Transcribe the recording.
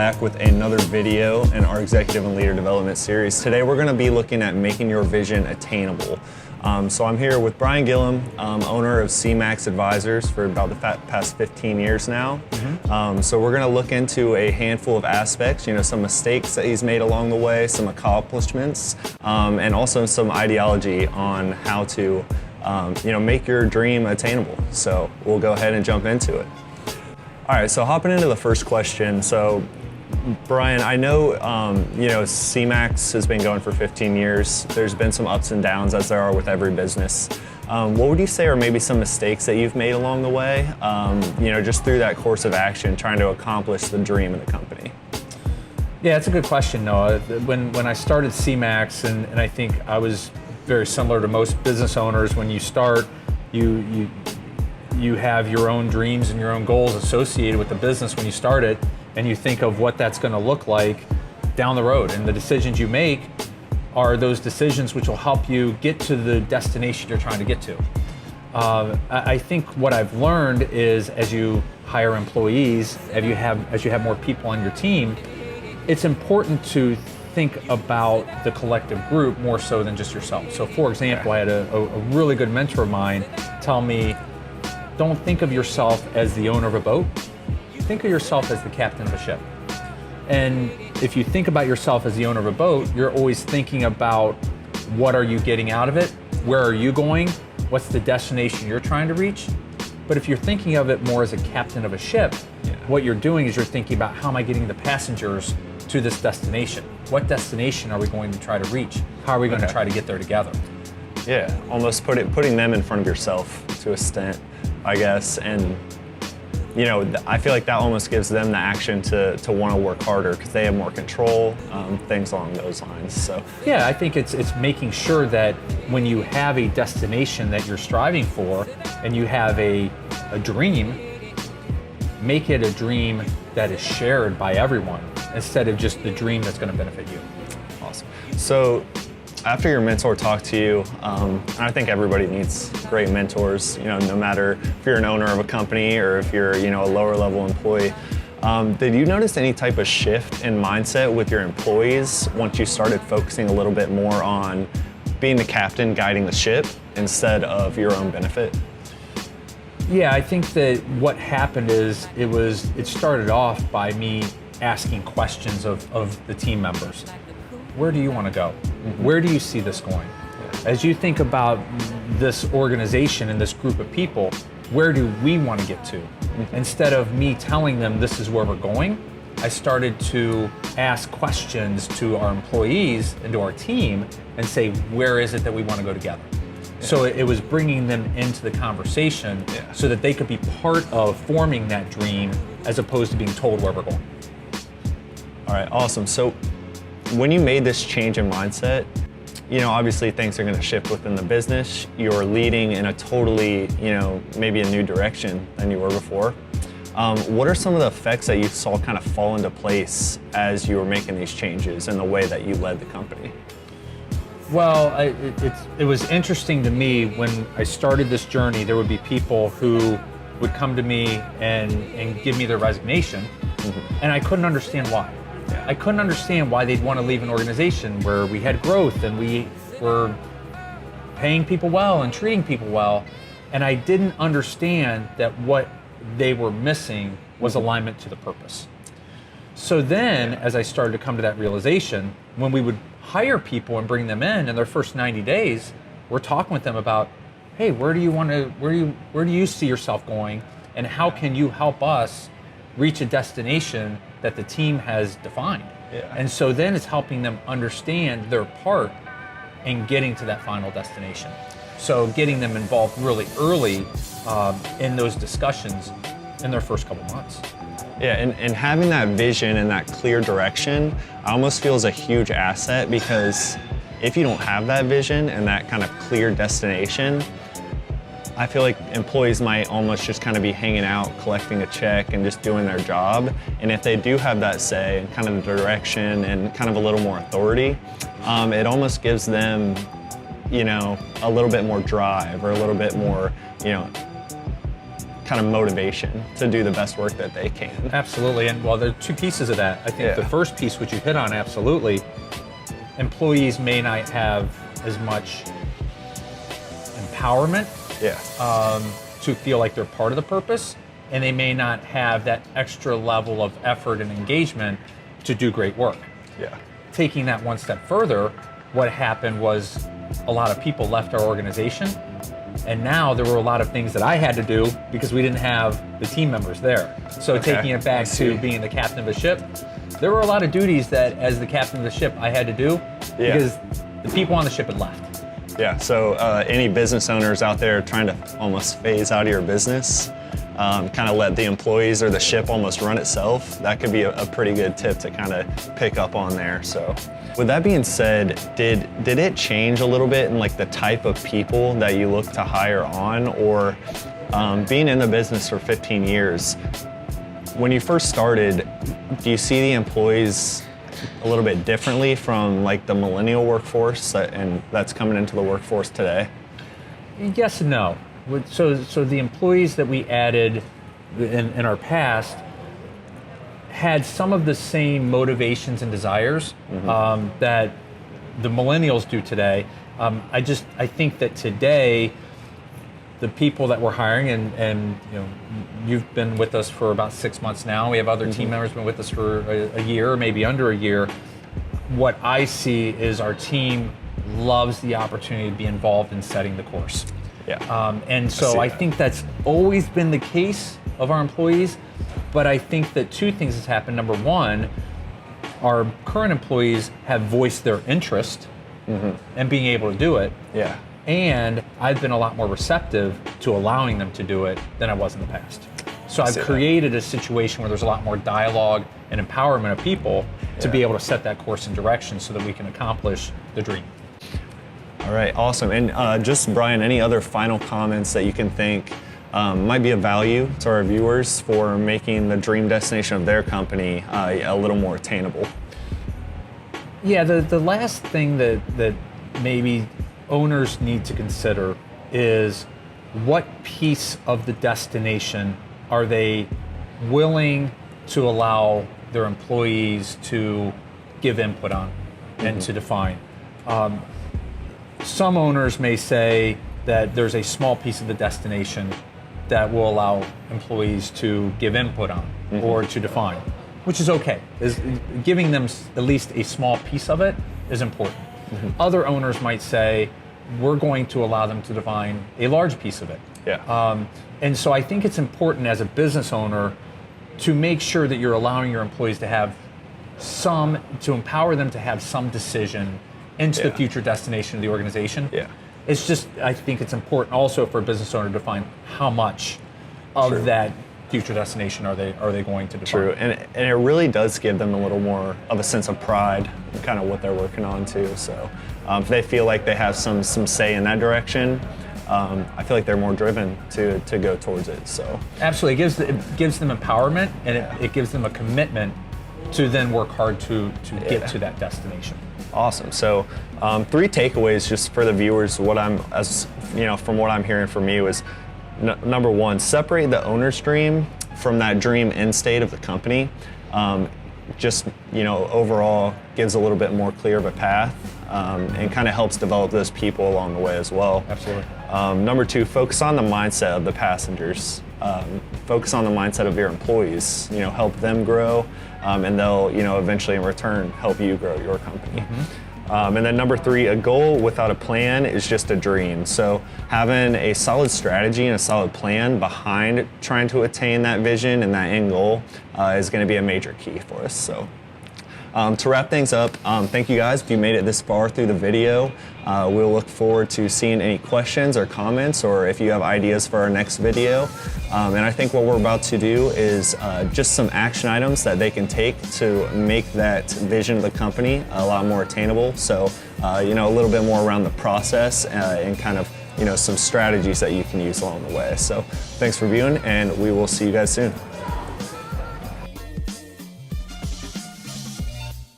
back with another video in our Executive and Leader Development series. Today we're going to be looking at making your vision attainable. So I'm here with Brian Gillum, owner of CMax Advisors for about the past 15 years now. So we're going to look into a handful of aspects, some mistakes that he's made along the way, some accomplishments, and also some ideology on how to make your dream attainable. So we'll go ahead and jump into it. All right, so hopping into the first question. So Brian, I know, CMax has been going for 15 years. There's been some ups and downs, as there are with every business. What would you say are maybe some mistakes that you've made along the way, just through that course of action, trying to accomplish the dream of the company? Yeah, it's a good question, Noah. When I started CMax, and I think I was very similar to most business owners, when you start, you have your own dreams and your own goals associated with the business when you start it, and you think of what that's going to look like down the road. And the decisions you make are those decisions which will help you get to the destination you're trying to get to. I think what I've learned is, as you hire employees, as you have more people on your team, it's important to think about the collective group more so than just yourself. So for example, I had a really good mentor of mine tell me, don't think of yourself as the owner of a boat. Think of yourself as the captain of a ship. And if you think about yourself as the owner of a boat, you're always thinking about what are you getting out of it? Where are you going? What's the destination you're trying to reach? But if you're thinking of it more as a captain of a ship, what you're doing is you're thinking about, how am I getting the passengers to this destination? What destination are we going to try to reach? How are we going to try to get there together? Yeah, almost putting them in front of yourself to a extent, I guess. And I feel like that almost gives them the action to want to work harder because they have more control, things along those lines. So yeah, I think it's making sure that when you have a destination that you're striving for and you have a dream, make it a dream that is shared by everyone instead of just the dream that's going to benefit you. Awesome. So after your mentor talked to you, I think everybody needs great mentors, no matter if you're an owner of a company or if you're, a lower level employee. Did you notice any type of shift in mindset with your employees once you started focusing a little bit more on being the captain guiding the ship instead of your own benefit? Yeah, I think that what happened is it started off by me asking questions of the team members. Where do you want to go? Where do you see this going? As you think about this organization and this group of people, where do we want to get to? Instead of me telling them this is where we're going, I started to ask questions to our employees and to our team and say, where is it that we want to go together? So it was bringing them into the conversation so that they could be part of forming that dream as opposed to being told where we're going. All right, awesome. So when you made this change in mindset, obviously things are going to shift within the business. You're leading in a totally, maybe a new direction than you were before. What are some of the effects that you saw kind of fall into place as you were making these changes in the way that you led the company? Well, it was interesting to me when I started this journey. There would be people who would come to me and give me their resignation, and I couldn't understand why. I couldn't understand why they'd want to leave an organization where we had growth and we were paying people well and treating people well. And I didn't understand that what they were missing was alignment to the purpose. So then, as I started to come to that realization, when we would hire people and bring them in their first 90 days, we're talking with them about, hey, where do you see yourself going? And how can you help us reach a destination that the team has defined? And so then it's helping them understand their part in getting to that final destination. So getting them involved really early in those discussions in their first couple months. Yeah, and having that vision and that clear direction almost feels a huge asset, because if you don't have that vision and that kind of clear destination, I feel like employees might almost just kind of be hanging out, collecting a check and just doing their job. And if they do have that say and kind of the direction and kind of a little more authority, it almost gives them, a little bit more drive or a little bit more, kind of motivation to do the best work that they can. Absolutely, and well, there are two pieces of that. I think the first piece, which you hit on, absolutely, employees may not have as much empowerment to feel like they're part of the purpose, and they may not have that extra level of effort and engagement to do great work. Yeah. Taking that one step further, what happened was a lot of people left our organization, and now there were a lot of things that I had to do because we didn't have the team members there. So taking it back to being the captain of a ship, there were a lot of duties that as the captain of the ship I had to do because the people on the ship had left. Yeah, so any business owners out there trying to almost phase out of your business, kind of let the employees or the ship almost run itself, that could be a pretty good tip to kind of pick up on there. So with that being said, did it change a little bit in like the type of people that you look to hire on, or being in the business for 15 years, when you first started, do you see the employees a little bit differently from like the millennial workforce that's coming into the workforce today? Yes and no. So the employees that we added in our past had some of the same motivations and desires that the millennials do today. I think that today, the people that we're hiring, and you know, you've been with us for about 6 months now. We have other team members been with us for a year, maybe under a year. What I see is our team loves the opportunity to be involved in setting the course. Yeah. And so I think that's always been the case of our employees, but I think that two things has happened. Number one, our current employees have voiced their interest in being able to do it. Yeah. And I've been a lot more receptive to allowing them to do it than I was in the past. So I've created a situation where there's a lot more dialogue and empowerment of people to be able to set that course and direction so that we can accomplish the dream. All right, awesome. And just Brian, any other final comments that you can think might be of value to our viewers for making the dream destination of their company a little more attainable? Yeah, the last thing that maybe owners need to consider is what piece of the destination are they willing to allow their employees to give input on and to define. Some owners may say that there's a small piece of the destination that will allow employees to give input on or to define, which is okay. Giving them at least a small piece of it is important. Other owners might say, we're going to allow them to define a large piece of it. Yeah. And so I think it's important as a business owner to make sure that you're allowing your employees to have to empower them to have some decision into the future destination of the organization. Yeah. It's just, I think it's important also for a business owner to define how much of that future destination are they going to define. True, and it really does give them a little more of a sense of pride in kind of what they're working on too. So if they feel like they have some say in that direction, I feel like they're more driven to go towards it. So absolutely, it gives them empowerment, and it gives them a commitment to then work hard to get to that destination. Awesome. So 3 takeaways just for the viewers. From what I'm hearing from you is number 1, separate the owner's dream from that dream end state of the company. Overall gives a little bit more clear of a path and kind of helps develop those people along the way as well. Absolutely. Number 2, focus on the mindset of the passengers. Focus on the mindset of your employees. Help them grow, and they'll eventually in return help you grow your company. And then number 3, a goal without a plan is just a dream. So having a solid strategy and a solid plan behind trying to attain that vision and that end goal is going to be a major key for us. So to wrap things up, thank you guys if you made it this far through the video. We'll look forward to seeing any questions or comments, or if you have ideas for our next video. And I think what we're about to do is just some action items that they can take to make that vision of the company a lot more attainable. So, a little bit more around the process and kind of, some strategies that you can use along the way. So thanks for viewing, and we will see you guys soon.